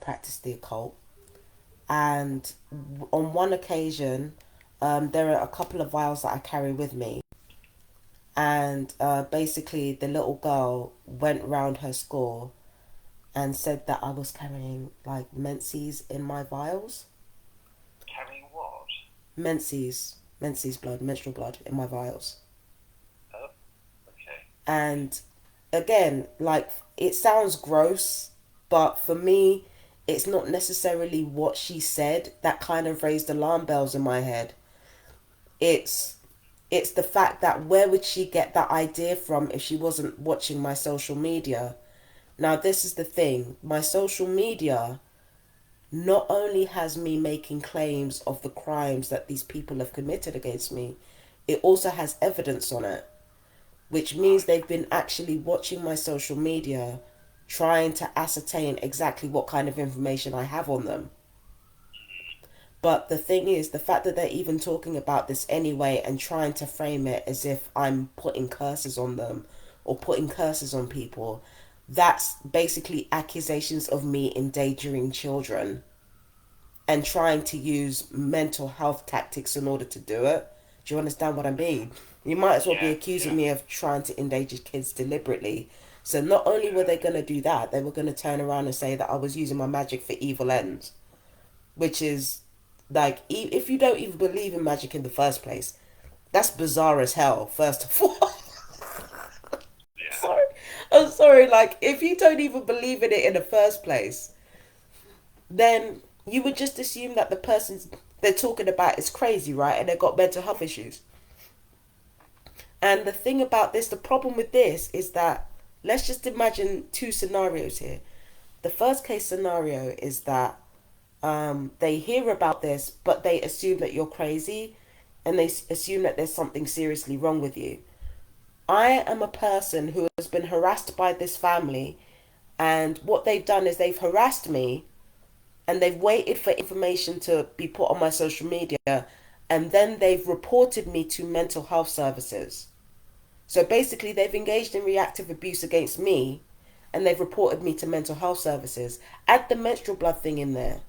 practice the occult. And on one occasion, there are a couple of vials that I carry with me. And basically, the little girl went round her school and said that I was carrying like menses in my vials. Carrying what? Menses blood, menstrual blood in my vials. Oh, okay. And again, like, it sounds gross, but for me, it's not necessarily what she said that kind of raised alarm bells in my head. It's it's the fact that where would she get that idea from if she wasn't watching my social media? Now, this is the thing. My social media not only has me making claims of the crimes that these people have committed against me, it also has evidence on it, which means Right. they've been actually watching my social media, trying to ascertain exactly what kind of information I have on them. But the thing is, the fact that they're even talking about this anyway and trying to frame it as if I'm putting curses on them or putting curses on people, that's basically accusations of me endangering children and trying to use mental health tactics in order to do it. Do you understand what I mean? You might as well be Yeah, accusing yeah, me of trying to endanger kids deliberately. So not only were yeah. they going to do that, they were going to turn around and say that I was using my magic for evil ends, which is like, if you don't even believe in magic in the first place, that's bizarre as hell. First of all, Yeah. sorry, I'm sorry. Like, if you don't even believe in it in the first place, then you would just assume that the person they're talking about is crazy, right? And they've got mental health issues. And the thing about this, the problem with this is that, let's just imagine two scenarios here. The first case scenario is that they hear about this, but they assume that you're crazy and they assume that there's something seriously wrong with you. I am a person who has been harassed by this family, and what they've done is they've harassed me and they've waited for information to be put on my social media, and then they've reported me to mental health services. So basically, they've engaged in reactive abuse against me and they've reported me to mental health services. Add the menstrual blood thing in there.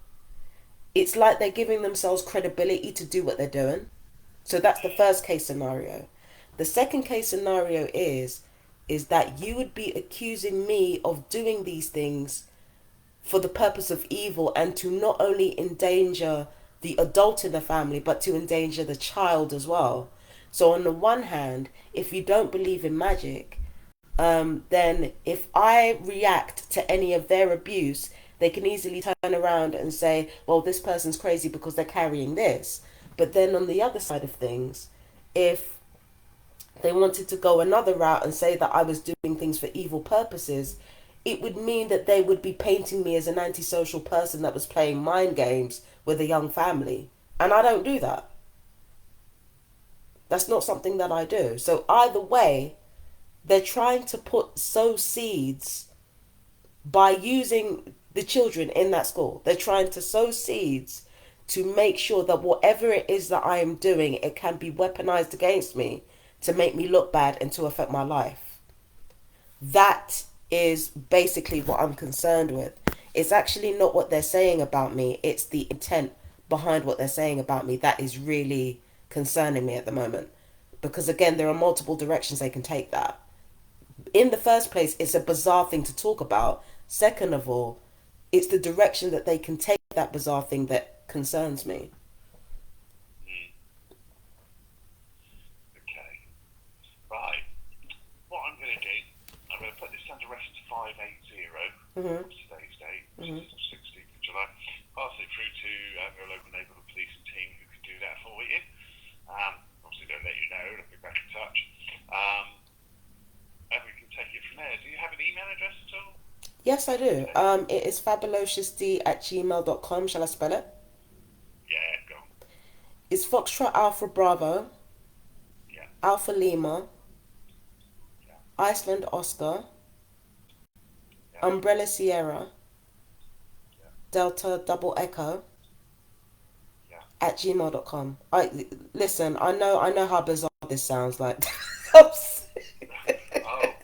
It's like they're giving themselves credibility to do what they're doing. So that's the first case scenario. The second case scenario is that you would be accusing me of doing these things for the purpose of evil and to not only endanger the adult in the family but to endanger the child as well. So on the one hand, if you don't believe in magic, then if I react to any of their abuse, they can easily turn around and say, well, this person's crazy because they're carrying this. But then on the other side of things, if they wanted to go another route and say that I was doing things for evil purposes, it would mean that they would be painting me as an antisocial person that was playing mind games with a young family. And I don't do that. That's not something that I do. So either way, they're trying to sow seeds by using the children in that school. They're trying to sow seeds to make sure that whatever it is that I am doing, it can be weaponized against me to make me look bad and to affect my life. That is basically what I'm concerned with. It's actually not what they're saying about me, it's the intent behind what they're saying about me that is really concerning me at the moment. Because again, there are multiple directions they can take that. In the first place, it's a bizarre thing to talk about. Second of all, it's the direction that they can take that bizarre thing that concerns me. Mm. Okay. Right. What I'm going to do, I'm going to put this under reference 580 Mhm. of today's date, which Mhm. is the 16th of July. Pass it through to your local neighbourhood policing team who can do that for you. Obviously, they'll let you know. They'll be back in touch. Um, and we can take it from there. Do you have an email address at all? Yes, I do. Take it. It is fabulosity@gmail.com. Shall I spell it? Yeah, go on. It's Foxtrot Alpha Bravo, Yeah, Alpha Lima, yeah, Iceland Oscar, yeah, Umbrella Sierra, yeah, Delta Double Echo yeah. at gmail.com. Listen, I know how bizarre this sounds like. Oh,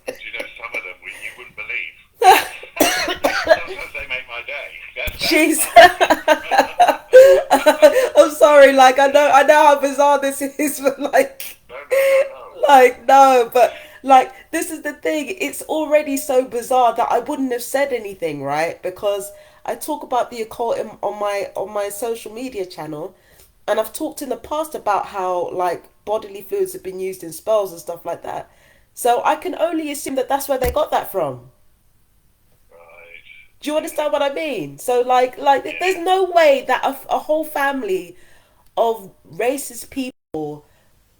do you know some of them you wouldn't believe? Sometimes they make my day. That's She's. I'm sorry. Like I know how bizarre this is, but No, no, no, no. no. But like, this is the thing. It's already so bizarre that I wouldn't have said anything, right? Because I talk about the occult on my social media channel, and I've talked in the past about how like bodily fluids have been used in spells and stuff like that. So I can only assume that that's where they got that from. Right. Do you understand what I mean? So like there's Yeah. no way that a whole family of racist people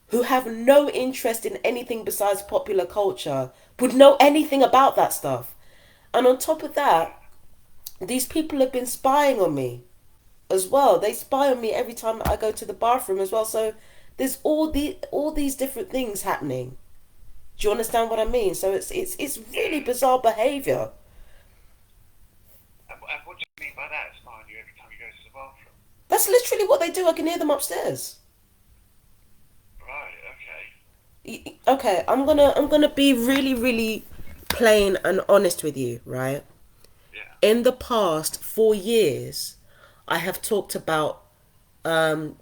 who have no interest in anything besides popular culture would know anything about that stuff. And on top of Yeah. that, these people have been spying on me as well. They spy on me every time I go to the bathroom as well. So there's all these different things happening. Do you understand what I mean? So it's really Yeah. bizarre behavior. And what do you mean by that? Spying you every time you go to the bathroom? That's literally what they do. I can hear them upstairs. Right. Okay. Okay, I'm gonna be really plain and honest with you, right? Yeah. In the past 4 years, I have talked about um,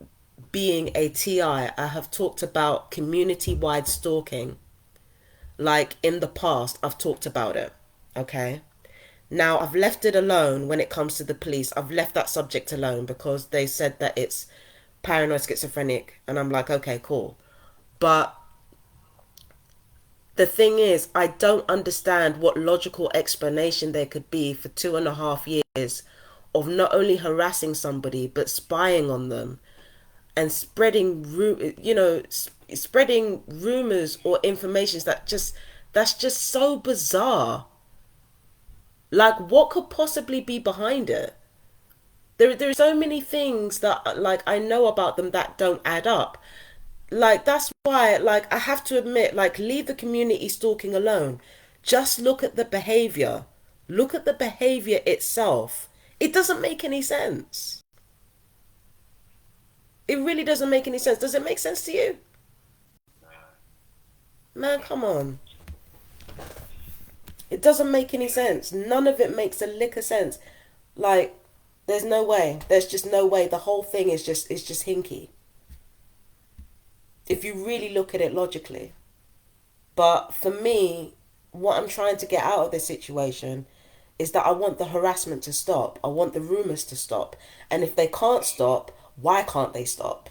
being a TI. I have talked about community wide stalking. Like in the past, I've talked about it. Okay. Now I've left it alone when it comes to the police. I've left that subject alone because they said that it's paranoid schizophrenic, and I'm like, okay, cool. But the thing is, I don't understand what logical explanation there could be for 2.5 years of not only harassing somebody but spying on them and spreading rumors or informations that's just so bizarre. Like, what could possibly be behind it? There are so many things that like I know about them that don't add up. Like, that's why, like, I have to admit, like, leave the community stalking alone. Just look at the behavior. Look at the behavior itself. It doesn't make any sense. It really doesn't make any sense. Does it make sense to you? No. Man, No. come on. It doesn't make any sense. None of it makes a lick of sense. Like, there's no way. There's just no way. The whole thing is just hinky. If you really look at it logically. But for me, what I'm trying to get out of this situation is that I want the harassment to stop. I want the rumors to stop. And if they can't stop, why can't they stop?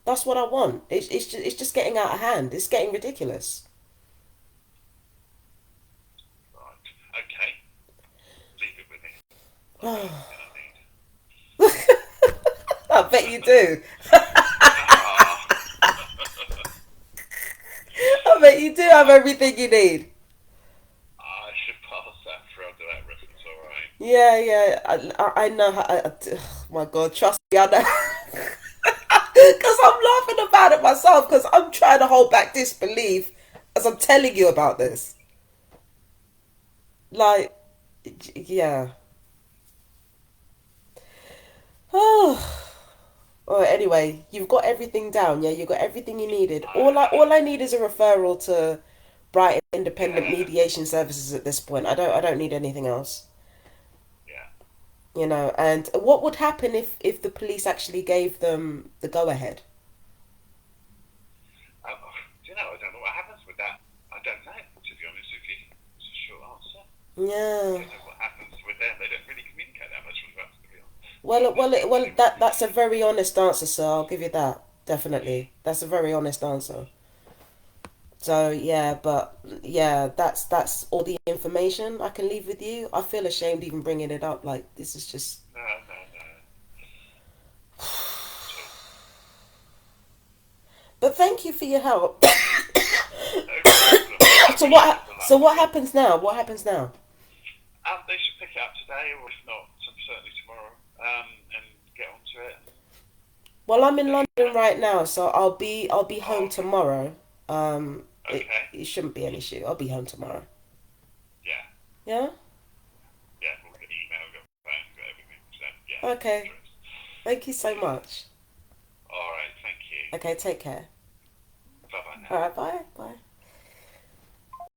That's what I want. It's just getting out of hand. It's getting ridiculous. Right. Okay. Leave it with me. I've got everything I need. I bet you do. Ah. I bet you do have everything you need. I should pass that through under that reference, alright. Yeah, yeah. I know how. Oh my God, trust me, I know. Because I'm laughing about it myself. Because I'm trying to hold back disbelief as I'm telling you about this. Like, yeah. Oh. Oh, anyway, you've got everything down. Yeah, you got everything you needed. All I need is a referral to Brighton Independent Yeah. Mediation Services at this point. I don't need anything else. Yeah. You know, and what would happen if the police actually gave them the go ahead? Do you know, I don't know what happens with that. I don't know, to be honest with you. It's a short answer. I Yeah. don't know what happens with them. They don't really communicate that much with us, to be honest. Well, that's a very honest answer, sir. I'll give you that. Definitely, that's a very honest answer. So yeah, but yeah, that's all the information I can leave with you. I feel ashamed even bringing it up. Like, this is just. No, no, no. Not at all. But thank you for your help. No problem. I So wish you all the luck. what happens now? What happens now? They should pick it up today, or if not, certainly tomorrow, and get onto it. Well, I'm in Take it London down. right now, so I'll be home Oh, tomorrow. okay. It shouldn't be an issue. I'll be home tomorrow. Yeah. Yeah. Yeah, we'll get the email, got phone, got everything. So, yeah, no Okay. stress. Thank you so Yeah. much. Alright, thank you. Okay, take care. Bye bye now. All right, bye. Bye.